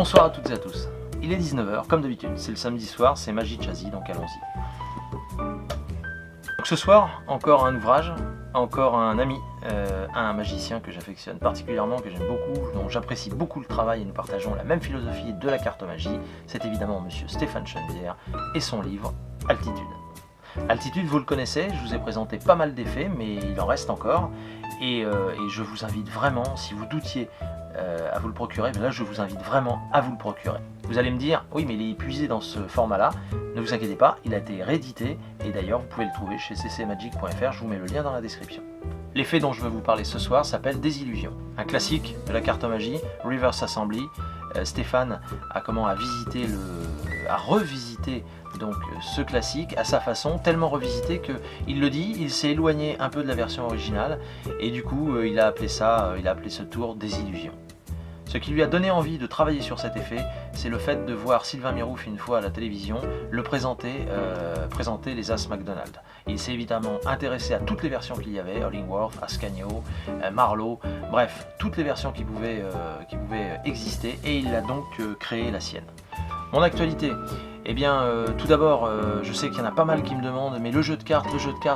Bonsoir à toutes et à tous. Il est 19 h, comme d'habitude, c'est le samedi soir, c'est Magie Jazzy, donc allons-y. Donc ce soir, encore un ouvrage, encore un ami, un magicien que j'affectionne particulièrement, que j'aime beaucoup, dont j'apprécie beaucoup le travail et nous partageons la même philosophie de la cartomagie. C'est évidemment monsieur Stéphane Chenevière et son livre Altitude. Altitude, vous le connaissez, je vous ai présenté pas mal d'effets, mais il en reste encore. Et je vous invite vraiment, si vous doutiez à vous le procurer, là je vous invite vraiment à vous le procurer. Vous allez me dire, oui mais il est épuisé dans ce format-là, ne vous inquiétez pas, il a été réédité, et d'ailleurs vous pouvez le trouver chez ccmagic.fr, je vous mets le lien dans la description. L'effet dont je veux vous parler ce soir s'appelle Désillusion, un classique de la cartomagie, Reverse Assembly. Stéphane a revisité donc ce classique à sa façon, tellement revisité qu'il le dit, il s'est éloigné un peu de la version originale et du coup il a appelé ce tour Désillusion. Ce qui lui a donné envie de travailler sur cet effet, c'est le fait de voir Sylvain Mirouf une fois à la télévision le présenter les As McDonald. Il s'est évidemment intéressé à toutes les versions qu'il y avait, Hollingworth, Ascanio, Marlowe, bref, toutes les versions qui pouvaient exister, et il a donc créé la sienne. Mon actualité, eh bien, tout d'abord, je sais qu'il y en a pas mal qui me demandent, mais le jeu de cartes,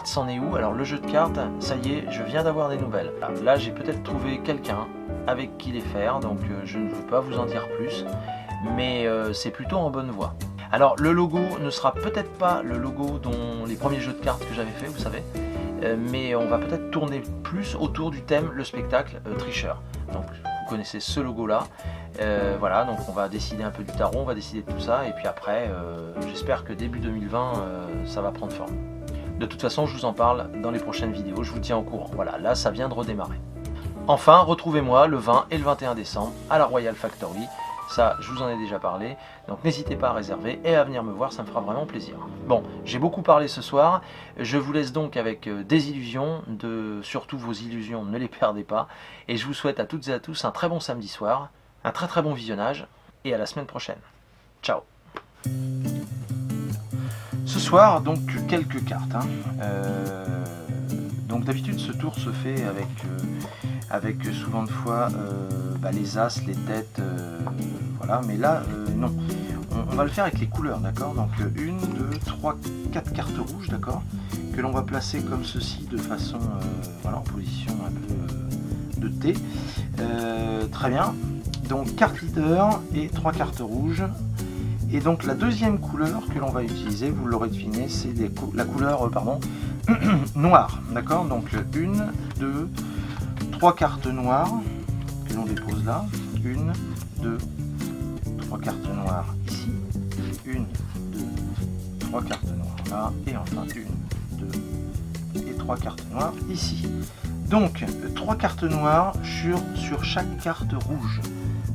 c'en est où? Alors le jeu de cartes, ça y est, je viens d'avoir des nouvelles. Là, j'ai peut-être trouvé quelqu'un avec qui les faire, donc je ne veux pas vous en dire plus, mais c'est plutôt en bonne voie. Alors le logo ne sera peut-être pas le logo dont les premiers jeux de cartes que j'avais fait, vous savez, mais on va peut-être tourner plus autour du thème, le spectacle tricheur. Donc vous connaissez ce logo là, voilà, donc on va décider un peu du tarot, on va décider de tout ça, et puis après j'espère que début 2020 ça va prendre forme. De toute façon je vous en parle dans les prochaines vidéos, je vous tiens au courant, voilà, là ça vient de redémarrer. Enfin, retrouvez-moi le 20 et le 21 décembre à la Royal Factory. Ça, je vous en ai déjà parlé, donc n'hésitez pas à réserver et à venir me voir, ça me fera vraiment plaisir. Bon, j'ai beaucoup parlé ce soir, je vous laisse donc avec des illusions, surtout vos illusions, ne les perdez pas, et je vous souhaite à toutes et à tous un très bon samedi soir, un très bon visionnage, et à la semaine prochaine. Ciao. Ce soir, donc, quelques cartes. Donc d'habitude, ce tour se fait avec souvent de fois les as, les têtes, voilà, mais là non, on va le faire avec les couleurs, d'accord. Donc 1, 2, 3, 4 cartes rouges, d'accord, que l'on va placer comme ceci de façon voilà, en position un peu de T. Très bien, donc carte leader et 3 cartes rouges. Et donc la deuxième couleur que l'on va utiliser, vous l'aurez deviné, c'est la couleur noire, d'accord. Donc 1, 2, 3 cartes noires que l'on dépose là, 1, 2, 3 cartes noires ici, 1, 2, 3 cartes noires là, et enfin 1, 2 et 3 cartes noires ici. Donc 3 cartes noires sur chaque carte rouge.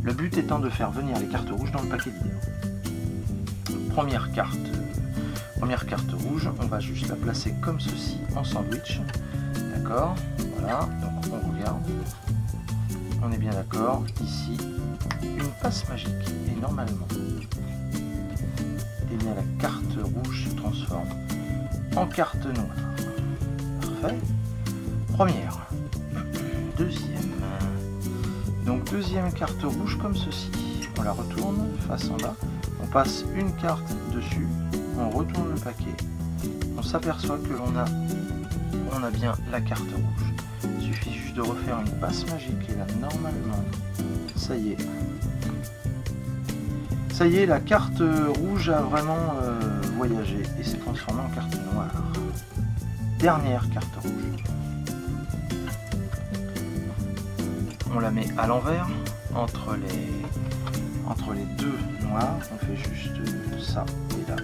Le but étant de faire venir les cartes rouges dans le paquet leader. Première carte rouge, on va juste la placer comme ceci en sandwich, d'accord, voilà, donc on regarde, on est bien d'accord, ici, une passe magique, et normalement, eh bien la carte rouge se transforme en carte noire, parfait, première, deuxième, donc deuxième carte rouge comme ceci, on la retourne face en bas, on passe une carte dessus, on retourne le paquet, on s'aperçoit que l'on a bien la carte rouge. Il suffit juste de refaire une passe magique et là normalement, ça y est, la carte rouge a vraiment voyagé et s'est transformée en carte noire. Dernière carte rouge. On la met à l'envers, entre les deux noirs, on fait juste ça, et là,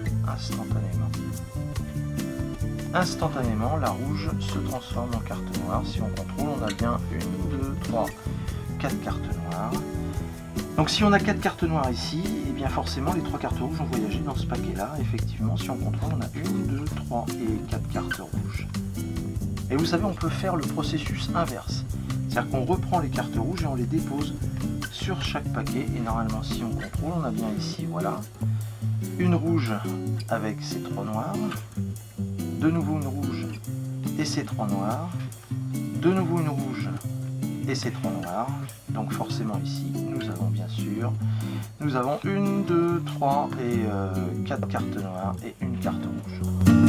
instantanément, la rouge se transforme en carte noire. Si on contrôle, on a bien 1, 2, 3, 4 cartes noires. Donc si on a 4 cartes noires ici, et bien forcément les 3 cartes rouges ont voyagé dans ce paquet-là. Effectivement, si on contrôle, on a 1, 2, 3 et 4 cartes rouges. Et vous savez, on peut faire le processus inverse. C'est-à-dire qu'on reprend les cartes rouges et on les dépose sur chaque paquet, et normalement si on contrôle, on a bien ici, voilà, une rouge avec ces 3 noirs, de nouveau une rouge et ces 3 noirs, de nouveau une rouge et ces 3 noirs. Donc forcément ici, nous avons bien sûr, nous avons 1, 2, 3 et 4 cartes noires et une carte rouge.